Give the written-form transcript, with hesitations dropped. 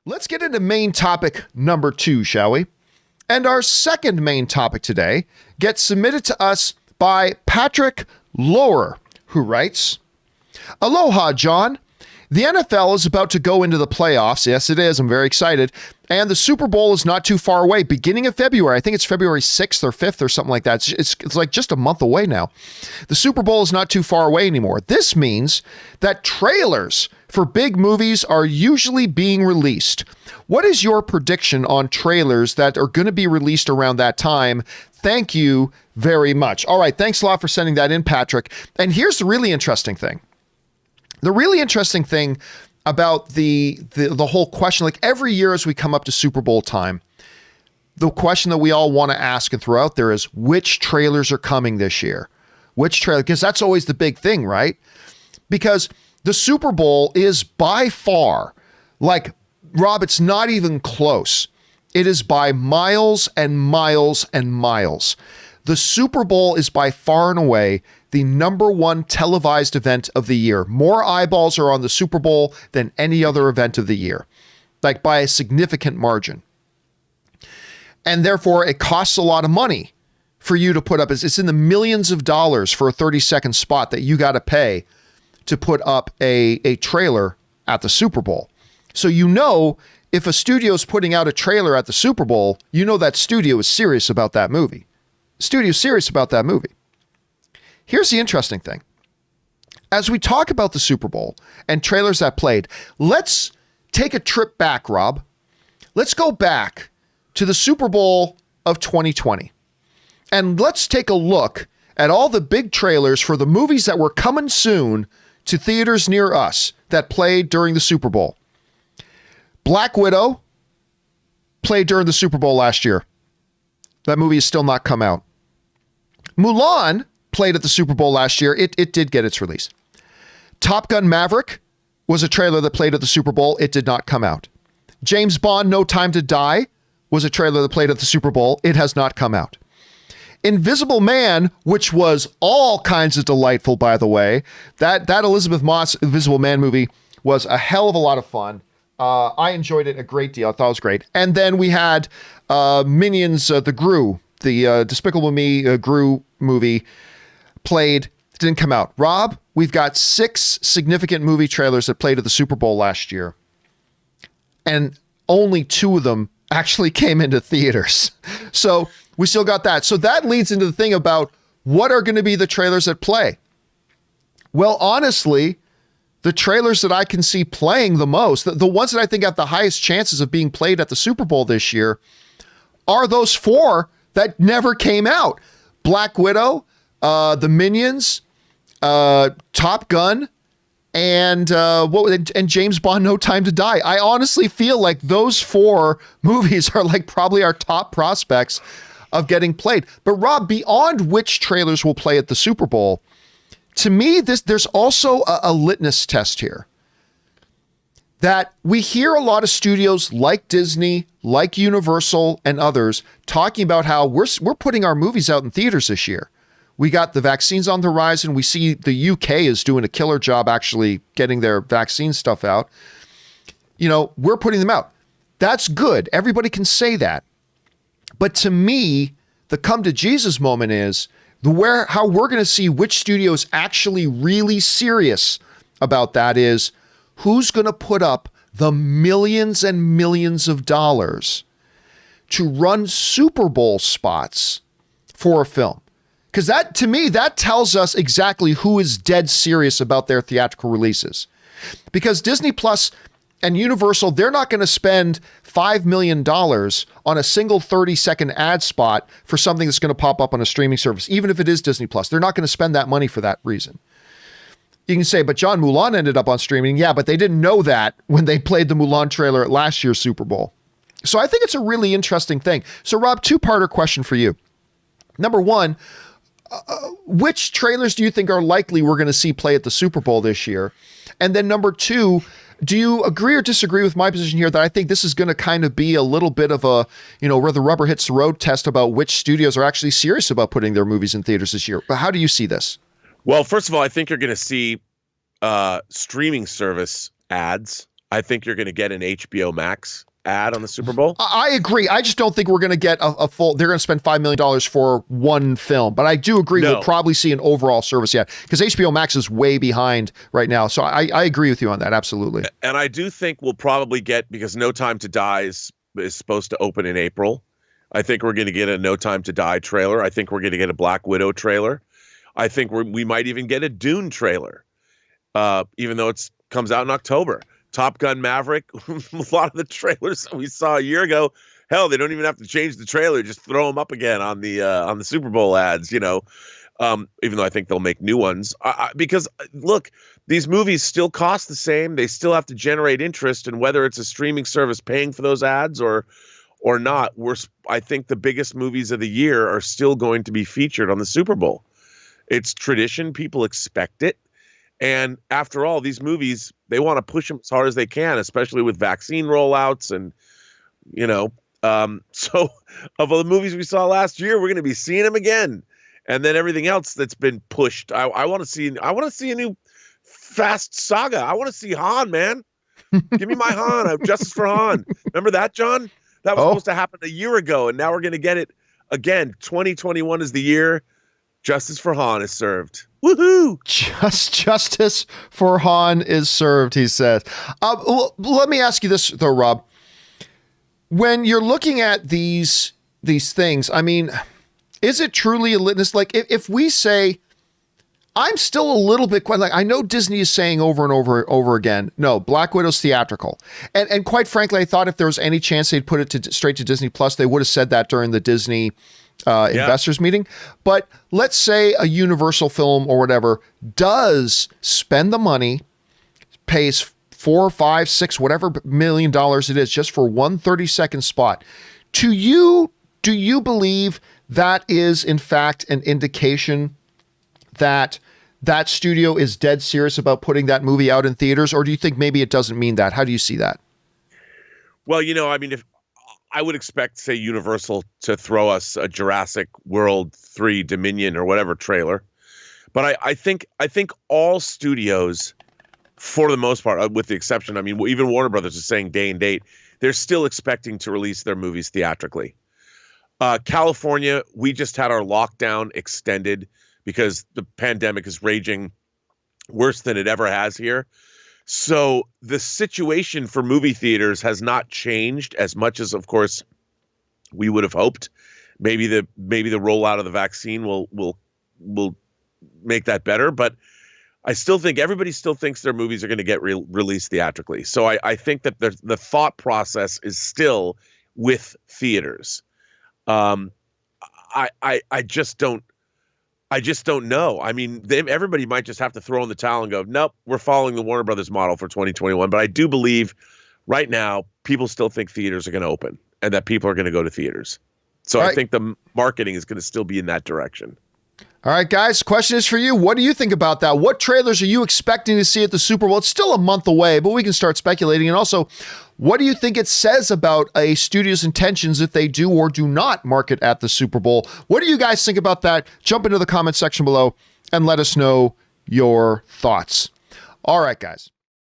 Let's get into main topic number 2, shall we? And our second main topic today gets submitted to us by Patrick Loewer, who writes, Aloha, John. The NFL is about to go into the playoffs. Yes, it is. I'm very excited. And the Super Bowl is not too far away, beginning of February. I think it's February 6th or 5th or something like that. It's like just a month away now. The Super Bowl is not too far away anymore. This means that trailers for big movies are usually being released. What is your prediction on trailers that are going to be released around that time? Thank you very much. All right, thanks a lot for sending that in, Patrick. And here's the really interesting thing. The really interesting thing about the whole question, like every year as we come up to Super Bowl time, the question that we all want to ask and throw out there is, which trailers are coming this year? Which trailer? Because that's always the big thing, right? Because the Super Bowl is by far, like, Rob, it's not even close. It is by miles and miles and miles. The Super Bowl is by far and away the number one televised event of the year. More eyeballs are on the Super Bowl than any other event of the year, like by a significant margin. And therefore, it costs a lot of money for you to put up. It's in the millions of dollars for a 30-second spot that you got to pay to put up a trailer at the Super Bowl. So you know, if a studio is putting out a trailer at the Super Bowl, you know that studio is serious about that movie. Studio's serious about that movie. Here's the interesting thing. As we talk about the Super Bowl and trailers that played, let's take a trip back, Rob. Let's go back to the Super Bowl of 2020. And let's take a look at all the big trailers for the movies that were coming soon to theaters near us that played during the Super Bowl. Black Widow played during the Super Bowl last year. That movie has still not come out. Mulan played at the Super Bowl last year. It did get its release. Top Gun Maverick was a trailer that played at the Super Bowl. It did not come out. James Bond No Time to Die was a trailer that played at the Super Bowl. It has not come out. Invisible Man, which was all kinds of delightful, by the way. That Elizabeth Moss Invisible Man movie was a hell of a lot of fun. I enjoyed it a great deal. I thought it was great. And then we had Minions, the Gru, the Despicable Me Gru movie played, didn't come out. Rob, we've got 6 significant movie trailers that played at the Super Bowl last year. And only 2 of them actually came into theaters. So we still got that. So that leads into the thing about what are going to be the trailers that play. Well, honestly, the trailers that I can see playing the most, the ones that I think have the highest chances of being played at the Super Bowl this year, are those 4 that never came out. Black Widow, the Minions, Top Gun, and James Bond No Time to Die. I honestly feel like those 4 movies are like probably our top prospects of getting played. But Rob, beyond which trailers will play at the Super Bowl, to me, there's also a litmus test here. That we hear a lot of studios like Disney, like Universal, and others talking about how we're putting our movies out in theaters this year. We got the vaccines on the horizon. We see the UK is doing a killer job actually getting their vaccine stuff out. You know, we're putting them out. That's good. Everybody can say that. But to me, the come to Jesus moment is how we're going to see which studio is actually really serious about that is who's going to put up the millions and millions of dollars to run Super Bowl spots for a film. Because that, to me, that tells us exactly who is dead serious about their theatrical releases. Because Disney Plus and Universal, they're not going to spend $5 million on a single 30-second ad spot for something that's going to pop up on a streaming service, even if it is Disney Plus. They're not going to spend that money for that reason. You can say, but John, Mulan ended up on streaming. Yeah, but they didn't know that when they played the Mulan trailer at last year's Super Bowl. So I think it's a really interesting thing. So Rob, 2-parter question for you. Number 1, which trailers do you think are likely we're going to see play at the Super Bowl this year? And then number 2, do you agree or disagree with my position here that I think this is going to kind of be a little bit of a, where the rubber hits the road test about which studios are actually serious about putting their movies in theaters this year? How do you see this? Well, first of all, I think you're going to see streaming service ads. I think you're going to get an HBO Max ad on the Super Bowl. I agree. I just don't think we're going to get a full, they're going to spend $5 million for one film. But I do agree we'll probably see an overall service yet, because HBO Max is way behind right now. So I agree with you on that. Absolutely. And I do think we'll probably get, because No Time to Die is supposed to open in April. I think we're going to get a No Time to Die trailer. I think we're going to get a Black Widow trailer. I think we might even get a Dune trailer, even though it comes out in October. Top Gun Maverick, a lot of the trailers that we saw a year ago, hell, they don't even have to change the trailer, just throw them up again on the Super Bowl ads, even though I think they'll make new ones. Because, look, these movies still cost the same. They still have to generate interest, and whether it's a streaming service paying for those ads or not, I think the biggest movies of the year are still going to be featured on the Super Bowl. It's tradition. People expect it. And after all, these movies, they want to push them as hard as they can, especially with vaccine rollouts. And, so of all the movies we saw last year, we're going to be seeing them again. And then everything else that's been pushed. I want to see a new Fast Saga. I want to see Han, man. Give me my Han. Justice for Han. Remember that, John? That was supposed to happen a year ago, and now we're going to get it again. 2021 is the year Justice for Han is served. Woohoo! Justice for Han is served, he says. Let me ask you this, though, Rob. When you're looking at these things, I mean, is it truly a litmus? Like, if we say, I'm still a little bit quite like, I know Disney is saying over and over again, no, Black Widow's theatrical. And quite frankly, I thought if there was any chance they'd put it straight to Disney Plus, they would have said that during the Disney investors meeting. But let's say a Universal film or whatever does spend the money, pays $4, $5, $6, whatever $1 million it is, just for one 30-second spot. Do you believe that is in fact an indication that that studio is dead serious about putting that movie out in theaters, or do you think maybe it doesn't mean that? How do you see that? Well, I mean, if I would expect, say, Universal to throw us a Jurassic World 3 Dominion or whatever trailer, but I think all studios, for the most part, with the exception, I mean, even Warner Brothers is saying day and date, they're still expecting to release their movies theatrically. California, we just had our lockdown extended because the pandemic is raging worse than it ever has here. So the situation for movie theaters has not changed as much as, of course, we would have hoped. Maybe the rollout of the vaccine will make that better, but I still think everybody still thinks their movies are going to get released theatrically. So I think that the thought process is still with theaters. I just don't know. I mean, everybody might just have to throw in the towel and go, nope, we're following the Warner Brothers model for 2021. But I do believe right now people still think theaters are going to open and that people are going to go to theaters. So I think the marketing is going to still be in that direction. All right, guys, question is for you. What do you think about that? What trailers are you expecting to see at the Super Bowl? It's still a month away, but we can start speculating. And also, what do you think it says about a studio's intentions if they do or do not market at the Super Bowl? What do you guys think about that? Jump into the comment section below and let us know your thoughts. All right, guys.